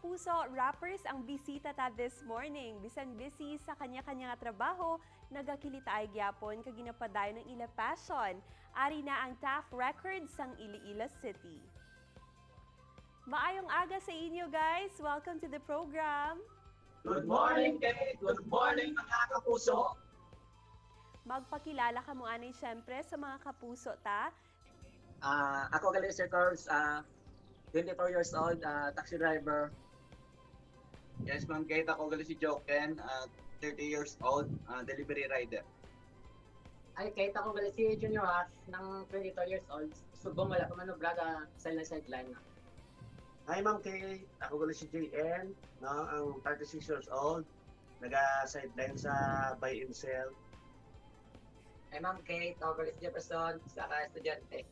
kapuso, rappers ang bisita ta this morning. Bisan busy sa kanya-kanya nga trabaho, nagakilita ay gyapon kag ginapadayon ng ila passion. Ari na ang Taft Records sang Iloilo City. Maayong aga sa inyo guys. Welcome to the program. Good morning, Kate! Good morning, mga kapuso! Magpakilala ka mo anay syempre sa mga kapuso ta. Ako gali Sir Cors, 24 years old, taxi driver. Yes, ma'am Kate. Ako gali si Joken, 30 years old, delivery rider. Ay, kahit ako gali si Junior Haas, ng 22 years old, subong wala pa manobraga sa sideline. Hi Ma'am Kay, ako gali si JN, no, ang 36 years old, naga-sideline sa buy and sell. Ay, Ma'am Kate, ako gali si Jefferson, saka estudyante.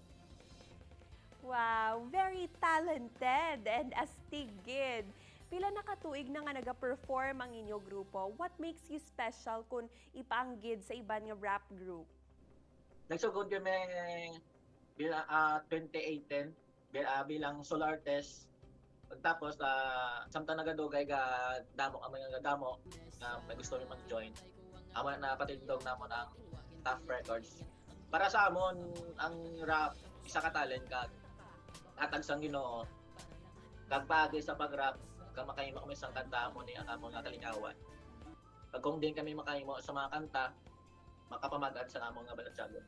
Wow, very talented and astigid. Pila nakatuig na nga naga-perform ang inyo grupo. What makes you special kung ipaanggid sa iban nga rap group? Nagsugod kami bilang 2018 bilang solo artist. Pagtapos, samtang nagadugay ga damo kami nga damo na may gusto rin mag-join. Amo na patindog namo ng Taft Records. Para sa amon, ang rap, isa ka talent ka atag sang Ginoo. Kagpagi sa pag-rap, kag makahimo kami sang kanta mo ni ang among nga kalingawan. Pag kung din kami makahimo sa mga kanta, makapamagad sa among nga balatsagon.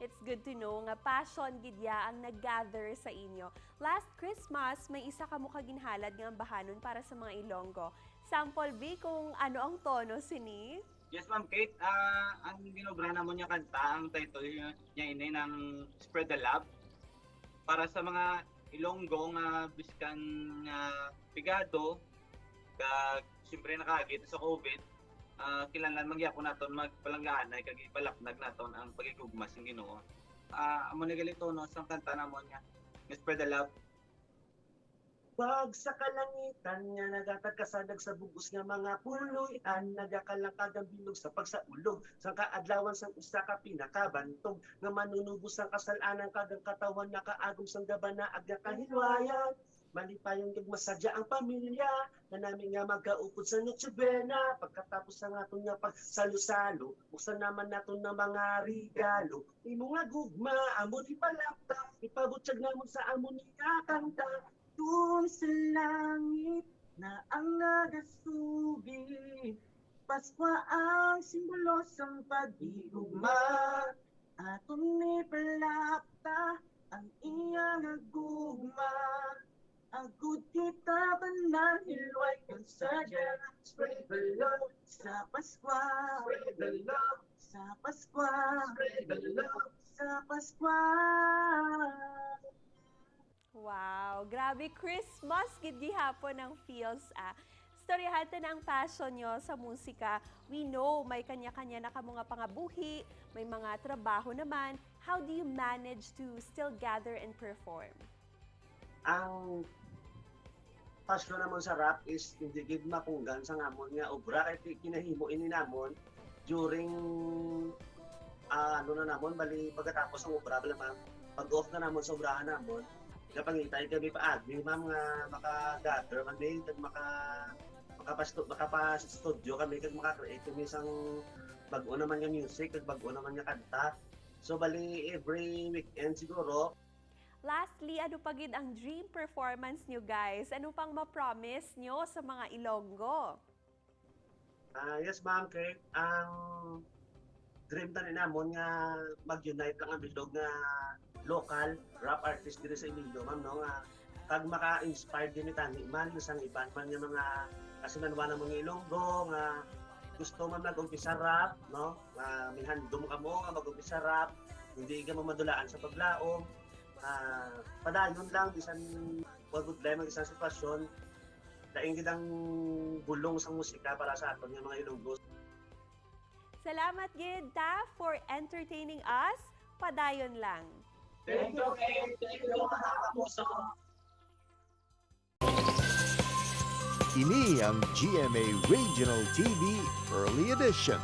It's good to know nga passion gidya ang nag-gather sa inyo. Last Christmas, may isa ka mo kaginhalad nga bahanon para sa mga Ilonggo. Sample B kung ano ang tono sini? Yes, ma'am Kate. Ang ginobra mo niya kanta, ang title niya ini ng Spread the Love. Para sa mga Ilonggo nga biskan nga pigado, kag siyempre nakagit sa COVID, kailangan magyapon naton magpalanggaanay kag ipalaknag naton ang pagigugma sa Ginoo. Amo ni galito no sa kanta namon nga Spread the Love. Wag sa kalangitan nga nagatagkasadag sa bugos nga mga puloy-an, nagakalangkag ang bilog sa pagsaulog, sa kaadlawan sang usa ka pinakabantog, nga manunubos ang kasalanan kagang katawan na kaagom sang gabana agya kahilwayan. Malipayong gagmasadya ang pamilya, na namin nga magkaupod sa Noche Buena, pagkatapos sa naton nga pagsalo-salo, buksan naman naton ng mga regalo. Imo nga gugma, amo di palapta, ipabutyag namon sa amo niya kanta. Doon sa langit na ang nagasubi, Paskwa ang simbolo sang pag-iugma. Aton ni palapta ang iyang nagugma. Agud kita banan hilway kang sadya. Spread the love sa Paskwa. Spread the love sa Paskwa. Spread the love sa Paskwa. Wow, grabe Christmas gid gihapon ang feels Storyahan ta na ang passion nyo sa musika. We know may kanya-kanya na kamo nga pangabuhi, may mga trabaho naman. How do you manage to still gather and perform? Ang passion namon sa rap is hindi gid mapunggan sa ngamon nga obra kay kinahimo ini namon during namon bali pagkatapos ang obra bala pag-off na namon sa obrahan namon. Kapangitay kami paagi, ma'am, nga maka-gather man din, kag makapas-studio kami, kag maka-create kami isang bago naman nga music, kag bago naman nga kanta. So, bali, every weekend siguro. Lastly, ano pagid ang dream performance nyo guys? Ano pang ma-promise nyo sa mga Ilonggo? Yes, ma'am, Kate. Ang dream tanin namon nga mag-unite lang ang bilog nga local rap artist dito sa Iloilo, ma'am, no, nga kag maka-inspire din ni tani man sang iban man nga mga kasinanwa ng mga Ilonggo nga gusto man mag-umpisa rap, no, nga may handom ka mo nga mag-umpisa rap, hindi ka mamadulaan sa paglaom. Padayon lang bisan wag problema sa sitwasyon, daing gid ang bulong sa musika para sa aton nga mga Ilonggo. Salamat gid ta for entertaining us. Padayon lang. Thank you, Kate! Thank you, mga kapuso! Ini ang GMA Regional TV Early Edition.